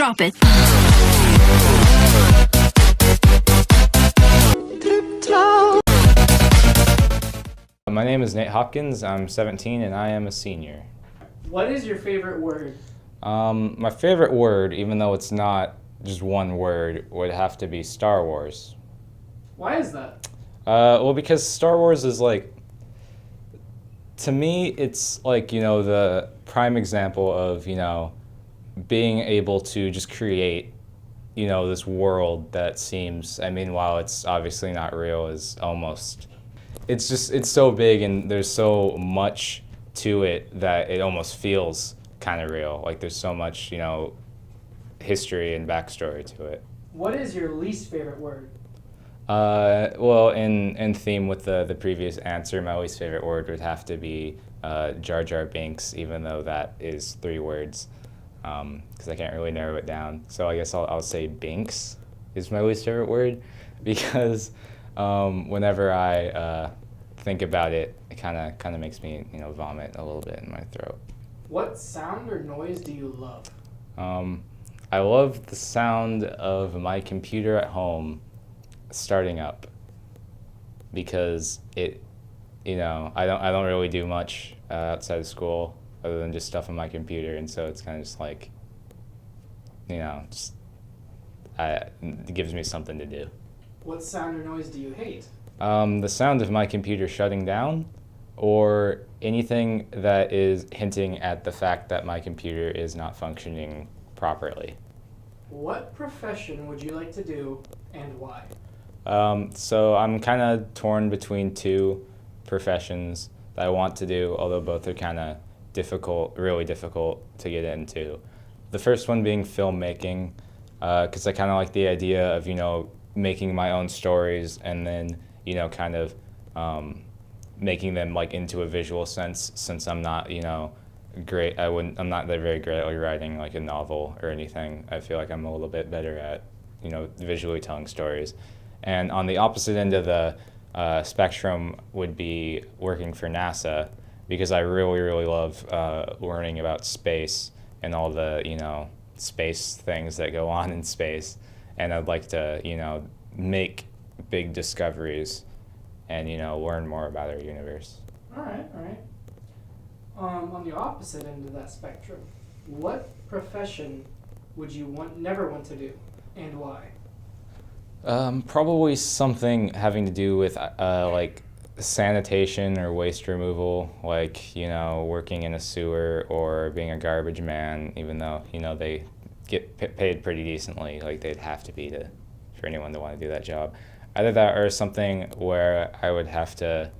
Drop it. My name is Nate Hopkins. I'm 17 and I am a senior. What is your favorite word? My favorite word, even though it's not just one word, would have to be Star Wars. Why is that? Well, because Star Wars is like, to me, it's like, the prime example of, being able to just create, this world that seems, while it's obviously not real, is almost, it's so big and there's so much to it that it almost feels kind of real. Like there's so much, history and backstory to it. What is your least favorite word? Well, in theme with the previous answer, my least favorite word would have to be Jar Jar Binks, even though that is 3 words, because I can't really narrow it down. So I guess I'll say Binks is my least favorite word, because whenever I think about it, it kind of makes me vomit a little bit in my throat. What sound or noise do you love? I love the sound of my computer at home starting up, because it, I don't really do much outside of school other than just stuff on my computer, and so it's kind of just like, it gives me something to do. What sound or noise do you hate? The sound of my computer shutting down, or anything that is hinting at the fact that my computer is not functioning properly. What profession would you like to do and why? So I'm kind of torn between 2 professions that I want to do, although both are kind of difficult, really difficult to get into. The first one being filmmaking, because I kind of like the idea of, making my own stories and then, kind of making them like into a visual sense, since I'm not, great. I'm not very great at writing like a novel or anything. I feel like I'm a little bit better at, visually telling stories. And on the opposite end of the spectrum would be working for NASA, because I really, really love learning about space and all the, space things that go on in space. And I'd like to, make big discoveries and, learn more about our universe. All right. On the opposite end of that spectrum, what profession would you never want to do, and why? Probably something having to do with like sanitation or waste removal, like, working in a sewer or being a garbage man, even though, they get paid pretty decently, like they'd have to be for anyone to want to do that job. Either that or something where I would have to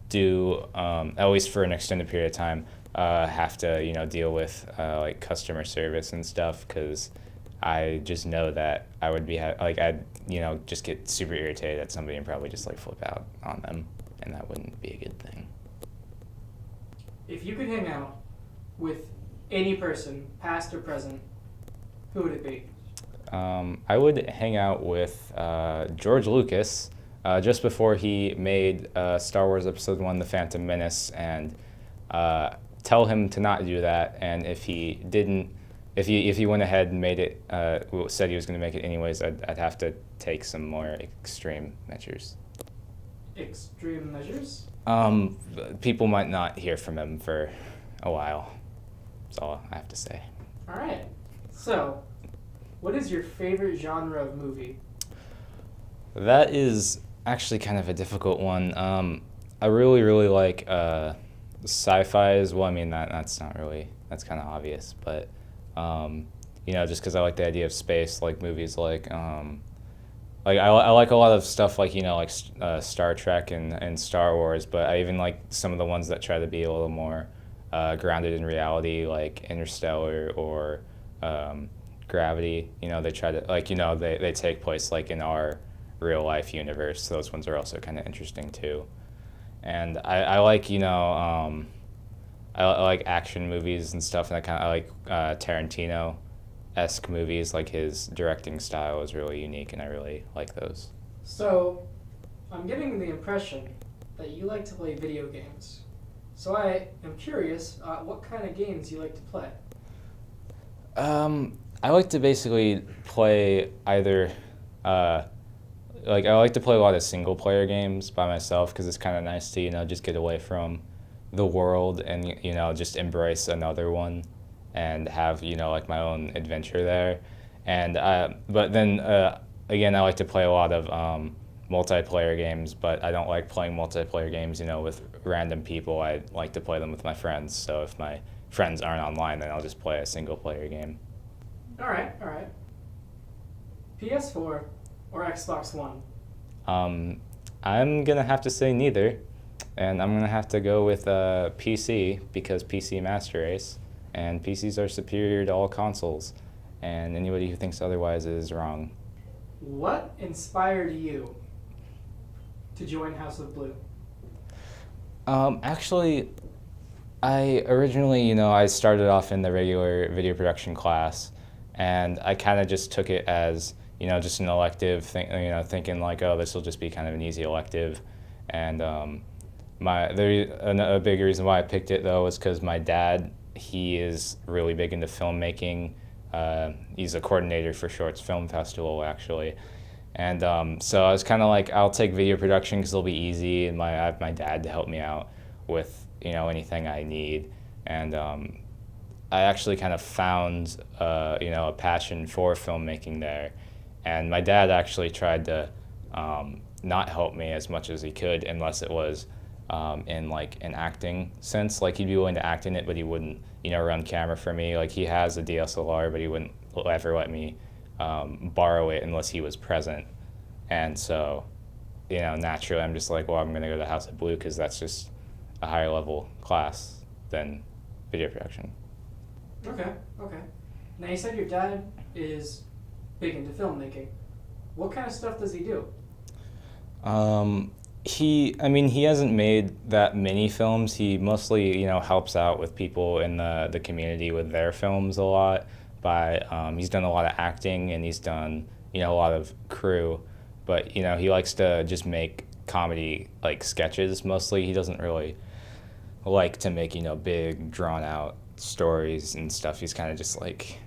do, at least for an extended period of time, have to, deal with like customer service and stuff, because I just know that I would be, I'd, just get super irritated at somebody and probably just like flip out on them, and that wouldn't be a good thing. If you could hang out with any person, past or present, who would it be? I would hang out with George Lucas just before he made Star Wars Episode 1, The Phantom Menace, and tell him to not do that, and if he didn't, if he went ahead and made it, said he was going to make it anyways, I'd have to take some more extreme measures. Extreme measures? People might not hear from him for a while. That's all I have to say. All right. So, what is your favorite genre of movie? That is actually kind of a difficult one. I really, really like sci-fi as well. That's not really, that's kind of obvious, but just because I like the idea of space, like movies like I like a lot of stuff like, Star Trek and Star Wars, but I even like some of the ones that try to be a little more grounded in reality, like Interstellar or Gravity. They try to, they take place like in our real life universe. Those ones are also kind of interesting too. And I like, I like action movies and stuff, and I like Tarantino-esque movies. Like his directing style is really unique, and I really like those. So, I'm getting the impression that you like to play video games. So I am curious, what kind of games you like to play? I like to basically play either, like I like to play a lot of single player games by myself because it's kind of nice to, just get away from the world and, just embrace another one and have, like my own adventure there. And, but then, again, I like to play a lot of multiplayer games, but I don't like playing multiplayer games, with random people. I like to play them with my friends. So if my friends aren't online, then I'll just play a single player game. All right, all right. PS4 or Xbox One? I'm gonna have to say neither, and I'm gonna have to go with PC because PC Master Race, and PCs are superior to all consoles, and anybody who thinks otherwise is wrong. What inspired you to join House of Blue? Actually, I originally, I started off in the regular video production class, and I kind of just took it as, just an elective thing, thinking like, oh, this will just be kind of an easy elective. And a big reason why I picked it, though, was because my dad, he is really big into filmmaking. He's a coordinator for Shorts Film Festival, actually. And so I was kind of like, I'll take video production because it'll be easy, and I have my dad to help me out with, anything I need. And I actually kind of found, a passion for filmmaking there. And my dad actually tried to not help me as much as he could unless it was in like an acting sense. Like he'd be willing to act in it, but he wouldn't, run camera for me. Like he has a DSLR, but he wouldn't ever let me borrow it unless he was present. And so, naturally I'm just like, well, I'm gonna go to House of Blue because that's just a higher level class than video production. Okay, okay. Now you said your dad is big into filmmaking. What kind of stuff does he do? He hasn't made that many films. He mostly, helps out with people in the community with their films a lot. He's done a lot of acting and he's done, a lot of crew. But, he likes to just make comedy, like, sketches mostly. He doesn't really like to make, big, drawn-out stories and stuff. He's kind of just, like,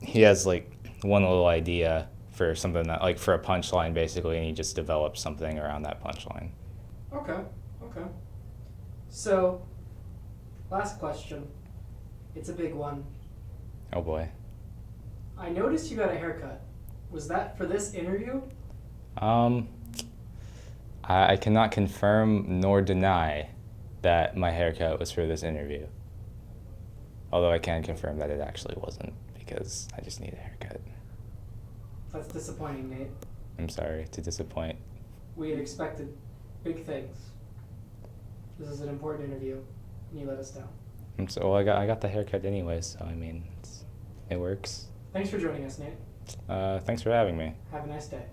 he has, like, one little idea for something that, like, for a punchline, basically, and he just develops something around that punchline. Okay, okay. So, last question. It's a big one. Oh, boy. I noticed you got a haircut. Was that for this interview? I cannot confirm nor deny that my haircut was for this interview. Although I can confirm that it actually wasn't, because I just need a haircut. That's disappointing, Nate. I'm sorry to disappoint. We had expected big things. This is an important interview, and you let us down. Well, I got the haircut anyway, so I mean, it works. Thanks for joining us, Nate. Thanks for having me. Have a nice day.